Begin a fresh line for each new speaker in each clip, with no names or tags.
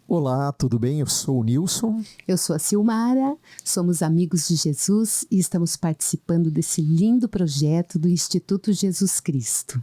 Olá, tudo bem? Eu sou o Nilson.
Eu sou a Silmara, somos amigos de Jesus e estamos participando desse lindo projeto do Instituto Jesus Cristo.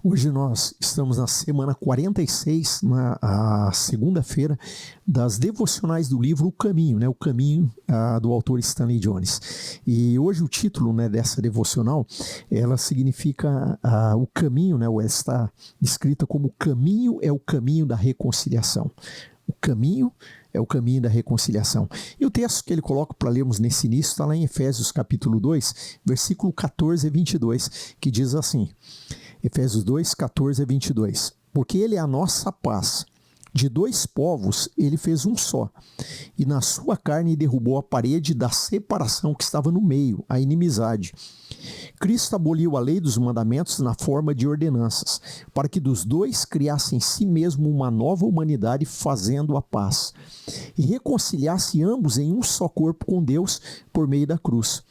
Hoje nós estamos na semana 46, na segunda-feira, das devocionais do livro O Caminho, O Caminho do autor Stanley Jones. E hoje o título dessa devocional, ela significa o caminho, ela está escrita como caminho é o caminho da reconciliação. O caminho é o caminho da reconciliação. E o texto que ele coloca para lermos nesse início está lá em Efésios capítulo 2, versículo 14 a 22, que diz assim, Efésios 2, 14 a 22. Porque ele é a nossa paz. De dois povos ele fez um só, e na sua carne derrubou a parede da separação que estava no meio, a inimizade. Cristo aboliu a lei dos mandamentos na forma de ordenanças, para que dos dois criasse em si mesmo uma nova humanidade, fazendo a paz, e reconciliasse ambos em um só corpo com Deus por meio da cruz,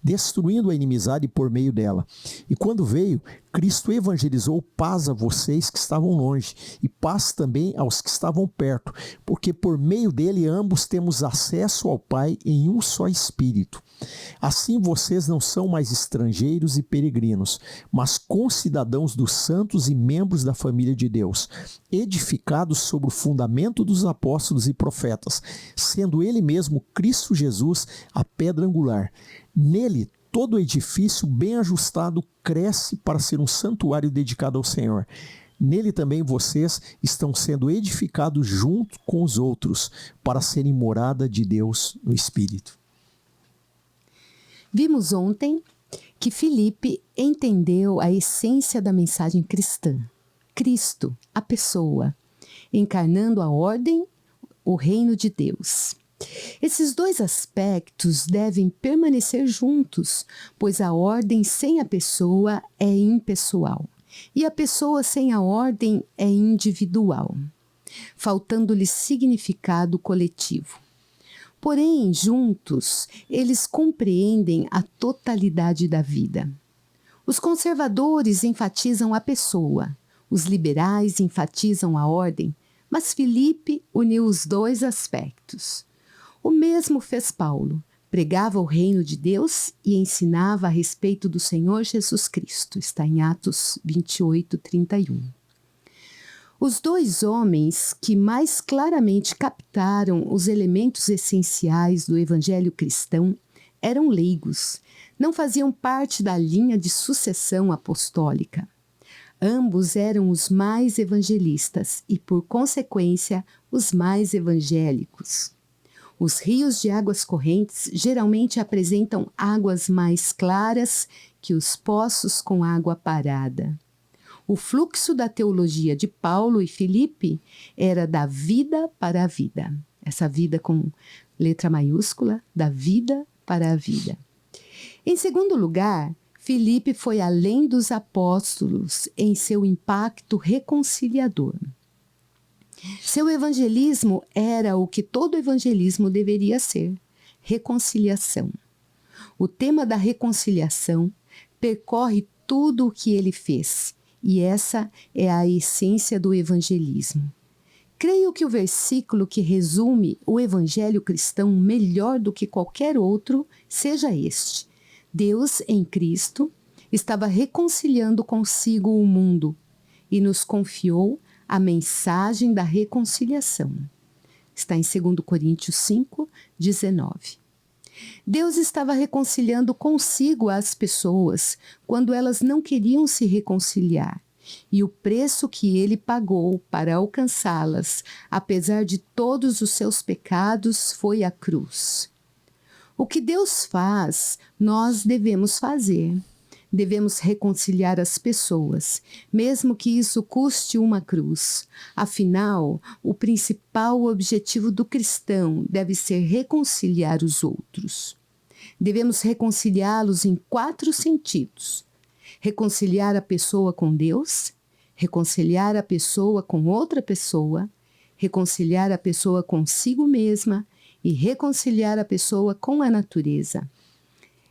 destruindo a inimizade por meio dela. E quando veio, Cristo evangelizou paz a vocês que estavam longe, e paz também aos que estavam perto, porque por meio dele ambos temos acesso ao Pai em um só Espírito. Assim vocês não são mais estrangeiros e peregrinos, mas concidadãos dos santos e membros da família de Deus, edificados sobre o fundamento dos apóstolos e profetas, sendo ele mesmo Cristo Jesus a pedra angular. Nele, todo edifício bem ajustado cresce para ser um santuário dedicado ao Senhor. Nele também vocês estão sendo edificados junto com os outros, para serem morada de Deus no Espírito.
Vimos ontem que Filipe entendeu a essência da mensagem cristã. Cristo, a pessoa, encarnando a ordem, o reino de Deus. Esses dois aspectos devem permanecer juntos, pois a ordem sem a pessoa é impessoal e a pessoa sem a ordem é individual, faltando-lhe significado coletivo. Porém, juntos, eles compreendem a totalidade da vida. Os conservadores enfatizam a pessoa, os liberais enfatizam a ordem, mas Filipe uniu os dois aspectos. O mesmo fez Paulo, pregava o reino de Deus e ensinava a respeito do Senhor Jesus Cristo. Está em Atos 28, 31. Os dois homens que mais claramente captaram os elementos essenciais do evangelho cristão eram leigos, não faziam parte da linha de sucessão apostólica. Ambos eram os mais evangelistas e, por consequência, os mais evangélicos. Os rios de águas correntes geralmente apresentam águas mais claras que os poços com água parada. O fluxo da teologia de Paulo e Filipe era da vida para a vida. Essa vida com letra maiúscula, da vida para a vida. Em segundo lugar, Filipe foi além dos apóstolos em seu impacto reconciliador. Seu evangelismo era o que todo evangelismo deveria ser: reconciliação. O tema da reconciliação percorre tudo o que ele fez, e essa é a essência do evangelismo. Creio que o versículo que resume o evangelho cristão melhor do que qualquer outro seja este: Deus, em Cristo, estava reconciliando consigo o mundo e nos confiou a mensagem da reconciliação. Está em 2 Coríntios 5, 19. Deus estava reconciliando consigo as pessoas quando elas não queriam se reconciliar, e o preço que ele pagou para alcançá-las, apesar de todos os seus pecados, foi a cruz. O que Deus faz, nós devemos fazer. Devemos reconciliar as pessoas, mesmo que isso custe uma cruz. Afinal, o principal objetivo do cristão deve ser reconciliar os outros. Devemos reconciliá-los em 4 sentidos: reconciliar a pessoa com Deus, reconciliar a pessoa com outra pessoa, reconciliar a pessoa consigo mesma e reconciliar a pessoa com a natureza.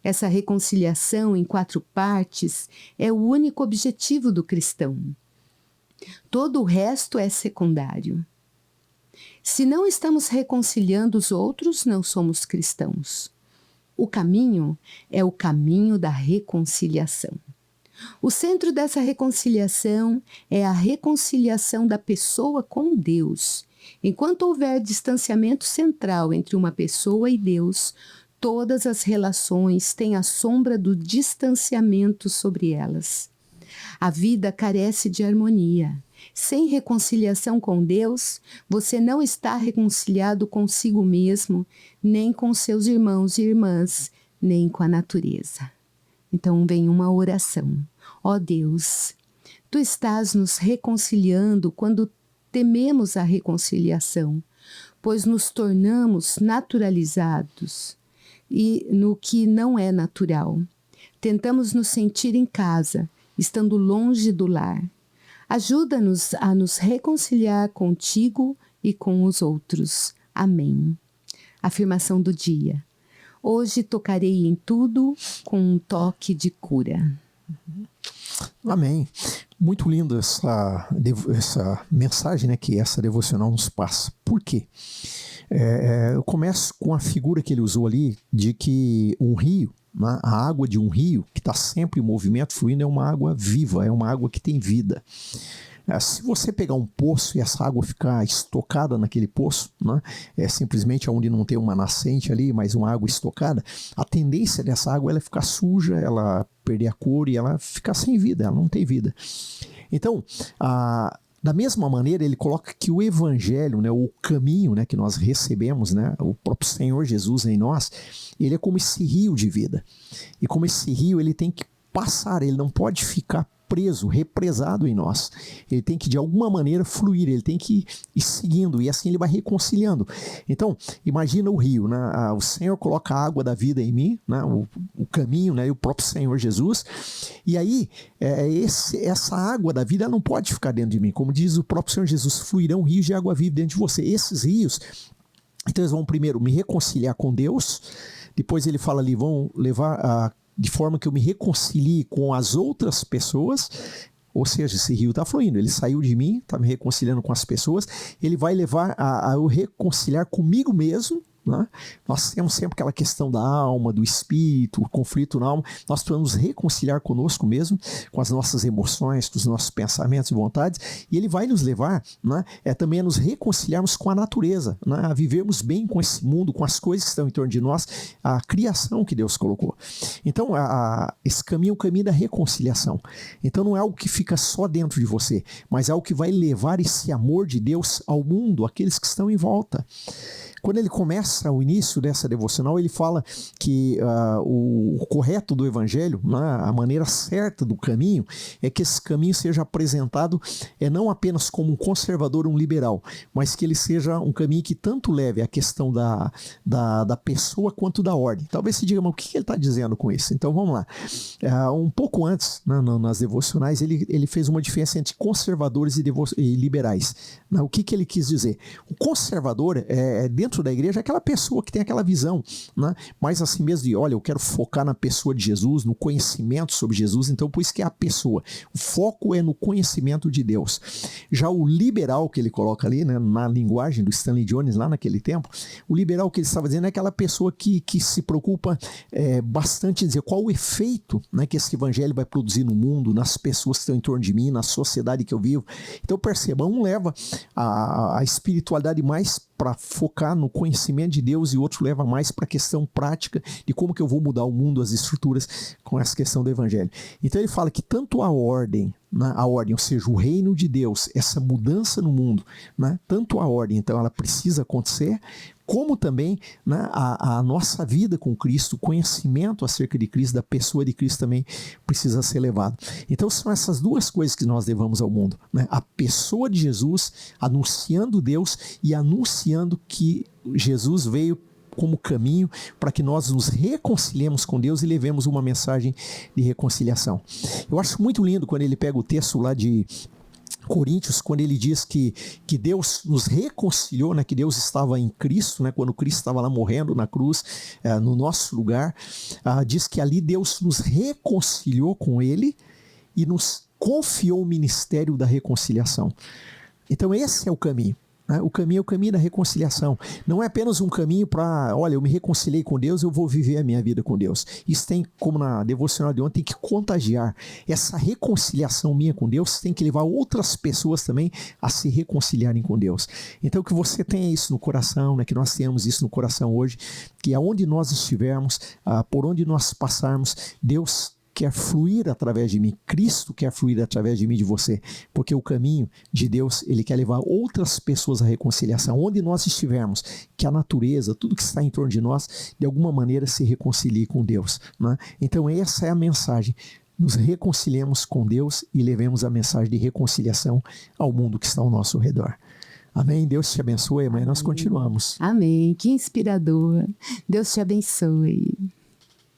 Essa reconciliação em 4 partes é o único objetivo do cristão. Todo o resto é secundário. Se não estamos reconciliando os outros, não somos cristãos. O caminho é o caminho da reconciliação. O centro dessa reconciliação é a reconciliação da pessoa com Deus. Enquanto houver distanciamento central entre uma pessoa e Deus, todas as relações têm a sombra do distanciamento sobre elas. A vida carece de harmonia. Sem reconciliação com Deus, você não está reconciliado consigo mesmo, nem com seus irmãos e irmãs, nem com a natureza. Então vem uma oração. Ó Deus, Tu estás nos reconciliando quando tememos a reconciliação, pois nos tornamos naturalizados e no que não é natural. Tentamos nos sentir em casa, estando longe do lar. Ajuda-nos a nos reconciliar contigo e com os outros. Amém. Afirmação do dia. Hoje tocarei em tudo com um toque de cura.
Amém. Muito linda essa mensagem, né, que essa devocional nos passa. Por quê? Eu começo com a figura que ele usou ali de que um rio, né, a água de um rio que está sempre em movimento, fluindo, é uma água viva, é uma água que tem vida. Se você pegar um poço e essa água ficar estocada naquele poço, né, simplesmente onde não tem uma nascente ali, mas uma água estocada, a tendência dessa água é ficar suja, ela perder a cor e ela ficar sem vida, ela não tem vida. Então, da mesma maneira, ele coloca que o evangelho, né, o caminho, né, que nós recebemos, né, o próprio Senhor Jesus em nós, ele é como esse rio de vida. E como esse rio, ele tem que passar, ele não pode ficar preso, represado em nós. Ele tem que de alguma maneira fluir, ele tem que ir seguindo e assim ele vai reconciliando. Então, imagina o rio, né? O Senhor coloca a água da vida em mim, né? O caminho, né? E o próprio Senhor Jesus. E aí, essa água da vida ela não pode ficar dentro de mim. Como diz o próprio Senhor Jesus, fluirão rios de água viva dentro de você. Esses rios, então eles vão primeiro me reconciliar com Deus, depois ele fala ali, vão levar de forma que eu me reconcilie com as outras pessoas, ou seja, esse rio está fluindo, ele saiu de mim, está me reconciliando com as pessoas, ele vai levar a eu reconciliar comigo mesmo, né? Nós temos sempre aquela questão da alma, do espírito, o conflito na alma, nós precisamos reconciliar conosco mesmo, com as nossas emoções, com os nossos pensamentos e vontades, e ele vai nos levar, né, também a nos reconciliarmos com a natureza, né, a vivermos bem com esse mundo, com as coisas que estão em torno de nós, a criação que Deus colocou. Então, esse caminho é o caminho da reconciliação. Então não é algo que fica só dentro de você, mas é algo que vai levar esse amor de Deus ao mundo, àqueles que estão em volta. Quando ele começa o início dessa devocional, ele fala que o correto do evangelho, né, a maneira certa do caminho, é que esse caminho seja apresentado não apenas como um conservador, um liberal, mas que ele seja um caminho que tanto leve a questão da pessoa quanto da ordem. Talvez se diga, mas o que ele está dizendo com isso? Então vamos lá. Um pouco antes, né, nas devocionais, ele fez uma diferença entre conservadores e liberais. O que ele quis dizer? O conservador dentro da igreja é aquela pessoa que tem aquela visão, né? Mas assim mesmo de, olha, eu quero focar na pessoa de Jesus, no conhecimento sobre Jesus, então por isso que é a pessoa. O foco é no conhecimento de Deus. Já o liberal que ele coloca ali, né, na linguagem do Stanley Jones lá naquele tempo, o liberal que ele estava dizendo é aquela pessoa que se preocupa bastante em dizer qual o efeito, né, que esse evangelho vai produzir no mundo, nas pessoas que estão em torno de mim, na sociedade que eu vivo. Então perceba, um leva a espiritualidade mais para focar no conhecimento de Deus e outro leva mais para a questão prática de como que eu vou mudar o mundo, as estruturas com essa questão do evangelho. Então ele fala que tanto a ordem, né, ou seja, o reino de Deus, essa mudança no mundo, né, tanto a ordem, então ela precisa acontecer, como também, né, a nossa vida com Cristo, o conhecimento acerca de Cristo, da pessoa de Cristo também precisa ser levado. Então são essas duas coisas que nós levamos ao mundo, né? A pessoa de Jesus, anunciando Deus e anunciando que Jesus veio como caminho para que nós nos reconciliemos com Deus e levemos uma mensagem de reconciliação. Eu acho muito lindo quando ele pega o texto lá de Coríntios, quando ele diz que Deus nos reconciliou, né, que Deus estava em Cristo, né, quando Cristo estava lá morrendo na cruz, no nosso lugar, diz que ali Deus nos reconciliou com Ele e nos confiou o ministério da reconciliação. Então esse é o caminho. O caminho é o caminho da reconciliação. Não é apenas um caminho para, olha, eu me reconciliei com Deus, eu vou viver a minha vida com Deus. Isso tem, como na devocional de ontem, tem que contagiar. Essa reconciliação minha com Deus tem que levar outras pessoas também a se reconciliarem com Deus. Então que você tenha isso no coração, né, que nós tenhamos isso no coração hoje, que aonde nós estivermos, por onde nós passarmos, Deus quer fluir através de mim, Cristo quer fluir através de mim e de você, porque o caminho de Deus, ele quer levar outras pessoas à reconciliação, onde nós estivermos, que a natureza, tudo que está em torno de nós, de alguma maneira se reconcilie com Deus, né? Então essa é a mensagem, nos reconciliemos com Deus e levemos a mensagem de reconciliação ao mundo que está ao nosso redor. Amém? Deus te abençoe, amanhã nós continuamos.
Amém, que inspirador. Deus te abençoe.